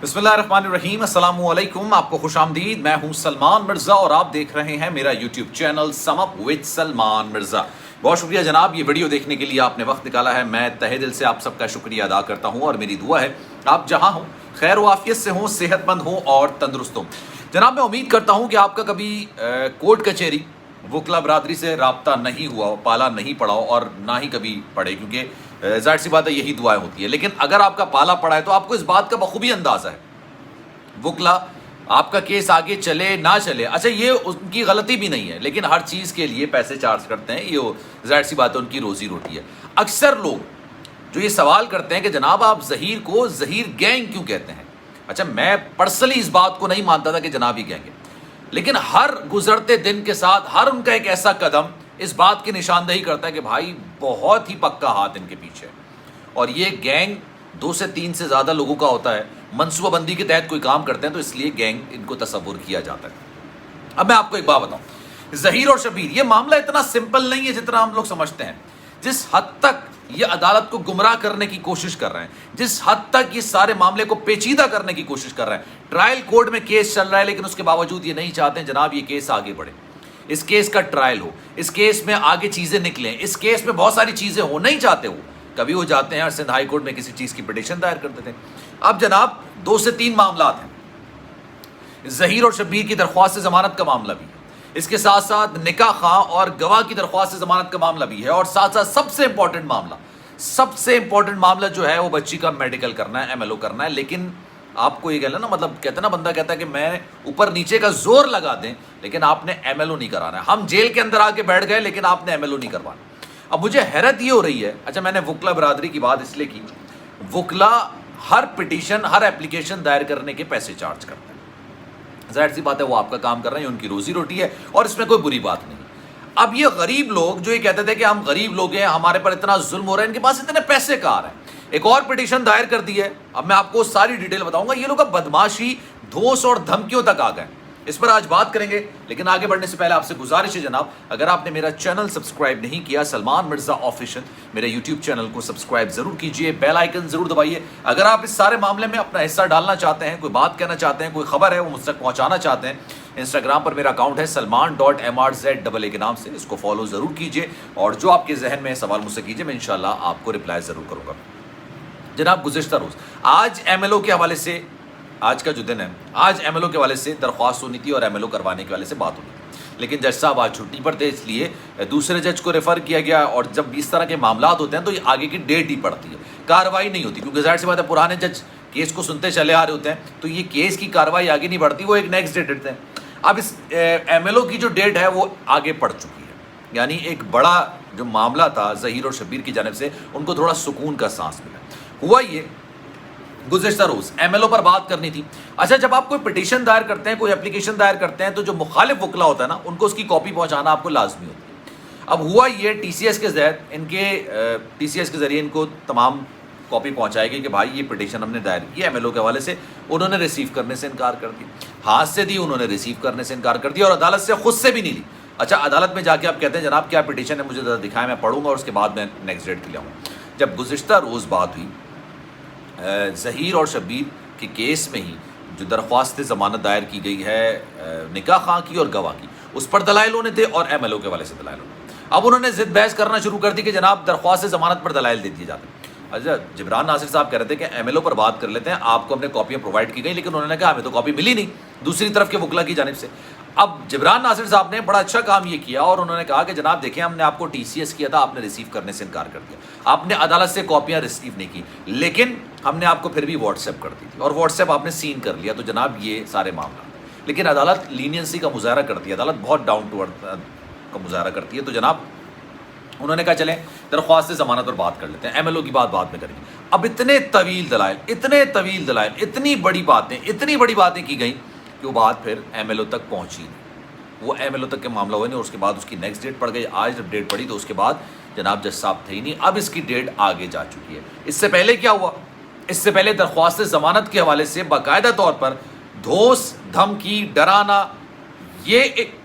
بسم اللہ الرحمن الرحیم، السلام علیکم، آپ کو خوش آمدید۔ میں ہوں سلمان مرزا اور آپ دیکھ رہے ہیں میرا YouTube channel some up with Salman Mirza. بہت شکریہ جناب، یہ ویڈیو دیکھنے کے لیے آپ نے وقت نکالا ہے۔ میں تہہ دل سے آپ سب کا شکریہ ادا کرتا ہوں اور میری دعا ہے آپ جہاں ہوں خیر و عافیت سے ہوں، صحت مند ہوں اور تندرست ہوں۔ جناب میں امید کرتا ہوں کہ آپ کا کبھی کورٹ کچہری وکلا برادری سے رابطہ نہیں ہوا ہو، پالا نہیں پڑا ہو اور نہ ہی کبھی پڑے، کیونکہ ظاہر سی بات ہے یہی دعائیں ہوتی ہیں۔ لیکن اگر آپ کا پالا پڑا ہے تو آپ کو اس بات کا بخوبی اندازہ ہے وکلا آپ کا کیس آگے چلے نہ چلے، اچھا یہ ان کی غلطی بھی نہیں ہے، لیکن ہر چیز کے لیے پیسے چارج کرتے ہیں، یہ ظاہر سی بات ہے ان کی روزی روٹی ہے۔ اکثر لوگ جو یہ سوال کرتے ہیں کہ جناب آپ ظہیر کو ظہیر گینگ کیوں کہتے ہیں؟ اچھا میں پرسنلی اس بات کو نہیں مانتا تھا کہ جناب ہی گینگ ہے، لیکن ہر گزرتے دن کے ساتھ ہر ان کا ایک ایسا قدم اس بات کی نشاندہی کرتا ہے کہ بھائی بہت ہی پکا ہاتھ ان کے پیچھے ہے، اور یہ گینگ 2 سے 3 سے زیادہ لوگوں کا ہوتا ہے۔ منصوبہ بندی کے تحت کوئی کام کرتے ہیں تو اس لیے گینگ ان کو تصور کیا جاتا ہے۔ اب میں آپ کو ایک بات بتاؤں، ظہیر اور شبیر یہ معاملہ اتنا سمپل نہیں ہے جتنا ہم لوگ سمجھتے ہیں۔ جس حد تک یہ عدالت کو گمراہ کرنے کی کوشش کر رہے ہیں، جس حد تک یہ سارے معاملے کو پیچیدہ کرنے کی کوشش کر رہے ہیں، ٹرائل کورٹ میں کیس چل رہا ہے لیکن اس کے باوجود یہ نہیں چاہتے ہیں جناب یہ کیس آگے بڑھے، اس کیس کا ٹرائل ہو، اس کیس میں آگے چیزیں نکلیں، اس کیس میں بہت ساری چیزیں ہو، نہیں چاہتے وہ کبھی وہ جاتے ہیں اور سندھ ہائی کورٹ میں کسی چیز کی پٹیشن دائر کرتے تھے۔ اب جناب 2 سے 3 معاملات ہیں، ظہیر اور شبیر کی درخواست سے ضمانت کا معاملہ بھی ہے، اس کے ساتھ ساتھ نکاح خواہ اور گواہ کی درخواست سے ضمانت کا معاملہ بھی ہے، اور ساتھ ساتھ سب سے امپورٹنٹ معاملہ جو ہے وہ بچی کا میڈیکل کرنا ہے، MLO کرنا ہے۔ لیکن آپ کو یہ کہنا نا، مطلب کہتے ہیں نا، بندہ کہتا ہے کہ میں اوپر نیچے کا زور لگا دیں لیکن آپ نے MLO نہیں کرانا ہے۔ ہم جیل کے اندر آ کے بیٹھ گئے لیکن آپ نے MLO نہیں کروانا۔ اب مجھے حیرت یہ ہو رہی ہے، اچھا میں نے وکلا برادری کی بات اس لیے کی، وکلا ہر پٹیشن ہر اپلیکیشن دائر کرنے کے پیسے چارج کرتے ہیں، ظاہر سی بات ہے وہ آپ کا کام کر رہے ہیں، ان کی روزی روٹی ہے اور اس میں کوئی بری بات نہیں۔ اب یہ غریب لوگ جو یہ کہتے تھے کہ ہم غریب لوگ ہیں، ہمارے پر اتنا ظلم ہو رہا ہے، ان کے پاس اتنے پیسے کہاں ہیں، ایک اور پٹیشن دائر کر دی ہے۔ اب میں آپ کو ساری ڈیٹیل بتاؤں گا۔ یہ لوگ اب بدماشی، دھوس اور دھمکیوں تک آ گئے، اس پر آج بات کریں گے۔ لیکن آگے بڑھنے سے پہلے آپ سے گزارش ہے جناب، اگر آپ نے میرا چینل سبسکرائب نہیں کیا سلمان مرزا آفیشل، میرے یوٹیوب چینل کو سبسکرائب ضرور کیجئے، بیل آئیکن ضرور دبائیے۔ اگر آپ اس سارے معاملے میں اپنا حصہ ڈالنا چاہتے ہیں، کوئی بات کہنا چاہتے ہیں، کوئی خبر ہے وہ مجھ تک پہنچانا چاہتے ہیں، انسٹاگرام پر میرا اکاؤنٹ ہے salman.mrz کے نام سے، اس کو فالو ضرور کیجئے، اور جو آپ کے ذہن میں سوال مجھ سے کیجئے، میں انشاءاللہ آپ کو رپلائی ضرور کروں گا۔ جناب گزشتہ روز آج MLO کے حوالے سے، آج کا جو دن ہے، آج MLO کے حوالے سے درخواست ہونی تھی اور MLO کروانے کے حوالے سے بات ہونی تھی، لیکن جج صاحب آج چھٹی پر تھے، اس لیے دوسرے جج کو ریفر کیا گیا، اور جب اس طرح کے معاملات ہوتے ہیں تو یہ آگے کی ڈیٹ ہی پڑتی ہے، کارروائی نہیں ہوتی، کیونکہ ظاہر سی بات ہے پرانے جج کیس کو سنتے چلے آ رہے ہوتے ہیں تو یہ کیس کی کارروائی آگے نہیں بڑھتی، وہ ایک نیکسٹ ڈیٹ دیتے ہیں۔ اب اس MLO کی جو ڈیٹ ہے وہ آگے پڑ چکی ہے، یعنی ایک بڑا جو معاملہ تھا ظہیر اور شبیر کی جانب سے، ان کو تھوڑا سکون کا سانس ملا۔ ہوا یہ گزشتہ روز MLO پر بات کرنی تھی۔ اچھا جب آپ کوئی پٹیشن دائر کرتے ہیں، کوئی اپلیکیشن دائر کرتے ہیں، تو جو مخالف وکلا ہوتا ہے نا، ان کو اس کی کاپی پہنچانا آپ کو لازمی ہوتا ہے۔ اب ہوا یہ TCS کے ذریعے TCS کے ذریعے ان کو تمام کاپی پہنچائے گی کہ بھائی یہ پٹیشن ہم نے دائر کی ہے MLO کے حوالے سے، انہوں نے ریسیو کرنے سے انکار کر دیا، ہاتھ سے دی انہوں نے ریسیو کرنے سے انکار کر دیا، اور عدالت سے خود سے بھی نہیں لی۔ اچھا عدالت میں جا کے آپ کہتے ہیں جناب کیا پٹیشن ہے، مجھے ذرا دکھائیں، میں پڑھوں گا اور اس کے بعد میں نیکسٹ ڈیٹ کے لیے آؤں۔ جب گزشتہ روز بات ہوئی ظہیر اور شبیر کے کیس میں ہی جو درخواست ضمانت دائر کی گئی ہے نکاح خواہ کی اور گواہ کی، اس پر دلائل ہونے تھے اور MLO کے والے سے دلائل ہونے۔ اب انہوں نے ضد بحث کرنا شروع کر دی کہ جناب درخواست ضمانت پر دلائل دے دیے جاتے ہیں۔ اچھا جبران ناصر صاحب کہہ رہے تھے کہ MLO پر بات کر لیتے ہیں، آپ کو ہم نے کاپیاں پرووائڈ کی گئی، لیکن انہوں نے کہا ہمیں تو کاپی ملی نہیں دوسری طرف کے وکلا کی جانب سے۔ اب جبران ناصر صاحب نے بڑا اچھا کام یہ کیا، اور انہوں نے کہا کہ جناب دیکھیں ہم نے آپ کو TCS کیا تھا، آپ نے ریسیو کرنے سے انکار کر دیا، آپ نے عدالت سے کاپیاں ریسیو نہیں کی، لیکن ہم نے آپ کو پھر بھی واٹس ایپ کر دی تھی، اور واٹس ایپ آپ نے سین کر لیا، تو جناب یہ سارے معاملات، لیکن عدالت لینینسی کا مظاہرہ کرتی ہے، عدالت بہت ڈاؤن ٹو ارتھ کا مظاہرہ کرتی ہے، تو جناب انہوں نے کہا چلیں درخواست ضمانت پر بات کر لیتے ہیں، MLO کی بات بعد میں کریں گے۔ اب اتنے طویل دلائل، اتنی بڑی باتیں کی گئیں کہ وہ بات پھر MLO تک پہنچی نہیں، وہ MLO تک کے معاملہ ہوئے نہیں، اور اس کے بعد اس کی نیکسٹ ڈیٹ پڑ گئی۔ آج جب ڈیٹ پڑی تو اس کے بعد جناب جج صاحب تھے ہی نہیں، اب اس کی ڈیٹ آگے جا چکی ہے۔ اس سے پہلے کیا ہوا؟ اس سے پہلے درخواست ضمانت کے حوالے سے باقاعدہ طور پر دھوس، دھمکی، ڈرانا، یہ ایک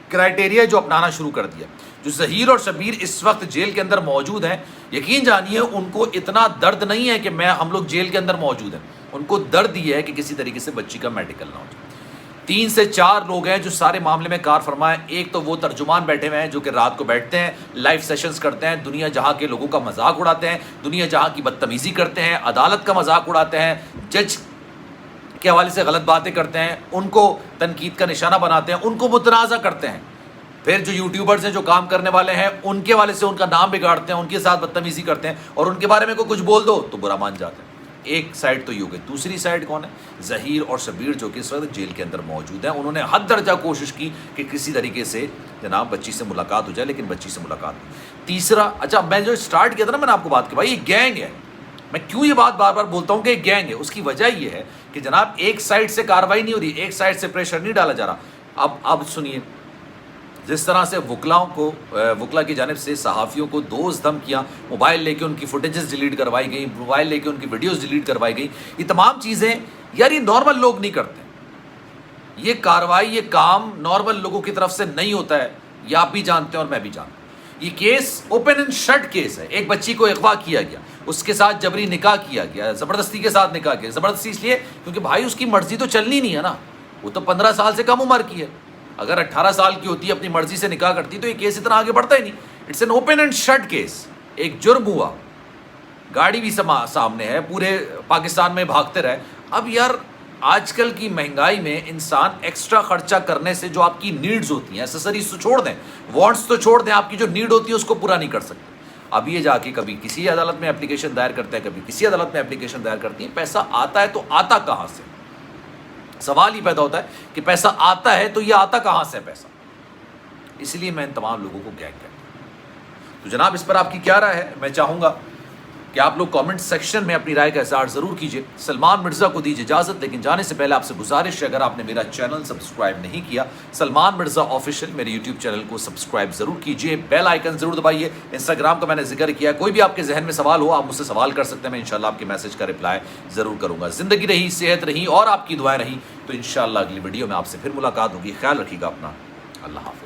کرائٹیریا جو اپنانا شروع کر دیا، جو ظہیر اور شبیر اس وقت جیل کے اندر موجود ہیں، یقین جانیے ان کو اتنا درد نہیں ہے کہ ہم لوگ جیل کے اندر موجود ہیں، ان کو درد یہ ہے کہ کسی طریقے سے بچی کا میڈیکل نہ ہو جائے۔ 3 سے 4 لوگ ہیں جو سارے معاملے میں کار فرما ہیں۔ ایک تو وہ ترجمان بیٹھے ہوئے ہیں جو کہ رات کو بیٹھتے ہیں، لائیو سیشنز کرتے ہیں، دنیا جہاں کے لوگوں کا مذاق اڑاتے ہیں، دنیا جہاں کی بدتمیزی کرتے ہیں، عدالت کا مذاق اڑاتے ہیں، جج کے حوالے سے غلط باتیں کرتے ہیں، ان کو تنقید کا نشانہ بناتے ہیں، ان کو متنازع کرتے ہیں۔ پھر جو یوٹیوبرز ہیں جو کام کرنے والے ہیں ان کے حوالے سے ان کا نام بگاڑتے ہیں، ان کے ساتھ بدتمیزی کرتے ہیں، اور ان کے بارے میں کچھ بول دو تو برا مان جاتے ہیں۔ ایک سائڈ تو یہ ہو گئی، دوسری سائڈ کون ہے؟ ظہیر اور شبیر جو کہ اس وقت جیل کے اندر موجود ہیں۔ انہوں نے حد درجہ کوشش کی کہ کسی طریقے سے جناب بچی سے ملاقات ہو جائے، لیکن بچی سے ملاقات نہیں۔ تیسرا، اچھا میں جو اسٹارٹ کیا تھا نا، میں نے آپ کو بات کی بھائی یہ گینگ ہے۔ میں کیوں یہ بات بار بار بولتا ہوں کہ یہ گینگ ہے؟ اس کی وجہ یہ ہے کہ جناب ایک سائڈ سے کاروائی نہیں ہو رہی، ایک سائڈ سے پریشر نہیں ڈالا جا رہا۔ اب سنیے، جس طرح سے وکلا کی جانب سے صحافیوں کو دوز دھمکیاں، موبائل لے کے ان کی فوٹیجز ڈیلیٹ کروائی گئی، موبائل لے کے ان کی ویڈیوز ڈیلیٹ کروائی گئی، یہ تمام چیزیں یار یہ نارمل لوگ نہیں کرتے۔ یہ کاروائی، یہ کام نارمل لوگوں کی طرف سے نہیں ہوتا ہے، یہ آپ بھی جانتے ہیں اور میں بھی جانتا ہوں۔ یہ case open and shut case ہے۔ ایک بچی کو اغوا کیا گیا، اس کے ساتھ جبری نکاح کیا گیا، زبردستی کے ساتھ نکاح کیا۔ زبردستی اس لیے کیونکہ بھائی اس کی مرضی تو چلنی نہیں ہے نا، وہ تو 15 سال سے کم عمر کی ہے۔ اگر 18 سال کی ہوتی، اپنی مرضی سے نکاح کرتی تو یہ کیس اتنا آگے بڑھتا ہی نہیں۔ It's an open and shut case. ایک جرم ہوا، گاڑی بھی سامنے ہے، پورے پاکستان میں بھاگتے رہے۔ اب یار آج کل کی مہنگائی میں انسان ایکسٹرا خرچہ کرنے سے جو آپ کی نیڈز ہوتی ہیں، ایسیسریز تو چھوڑ دیں، وانٹس تو چھوڑ دیں، آپ کی جو نیڈ ہوتی ہے اس کو پورا نہیں کر سکتے۔ اب یہ جا کے کبھی کسی عدالت میں اپلیکیشن دائر کرتے ہیں، کبھی کسی عدالت میں اپلیکیشن دائر کرتی ہیں۔ پیسہ آتا ہے تو آتا کہاں سے؟ سوال ہی پیدا ہوتا ہے کہ پیسہ آتا ہے تو یہ آتا کہاں سے پیسہ؟ اس لیے میں ان تمام لوگوں کو گینگ کہتا ہوں۔ تو جناب اس پر آپ کی کیا رائے ہے؟ میں چاہوں گا کہ آپ لوگ کامنٹ سیکشن میں اپنی رائے کا اظہار ضرور کیجیے۔ سلمان مرزا کو دیجیے اجازت، لیکن جانے سے پہلے آپ سے گزارش ہے، اگر آپ نے میرا چینل سبسکرائب نہیں کیا، سلمان مرزا آفیشیل میرے یوٹیوب چینل کو سبسکرائب ضرور کیجیے، بیل آئیکن ضرور دبائیے۔ انسٹاگرام کا میں نے ذکر کیا ہے، کوئی بھی آپ کے ذہن میں سوال ہو آپ مجھ سے سوال کر سکتے ہیں، میں انشاءاللہ آپ کے میسج کا رپلائی ضرور کروں گا۔ زندگی رہی، صحت رہی اور آپ کی دعائیں رہیں تو انشاءاللہ اگلی ویڈیو میں آپ سے پھر ملاقات ہوگی۔ خیال رکھیے گا اپنا، اللہ حافظ۔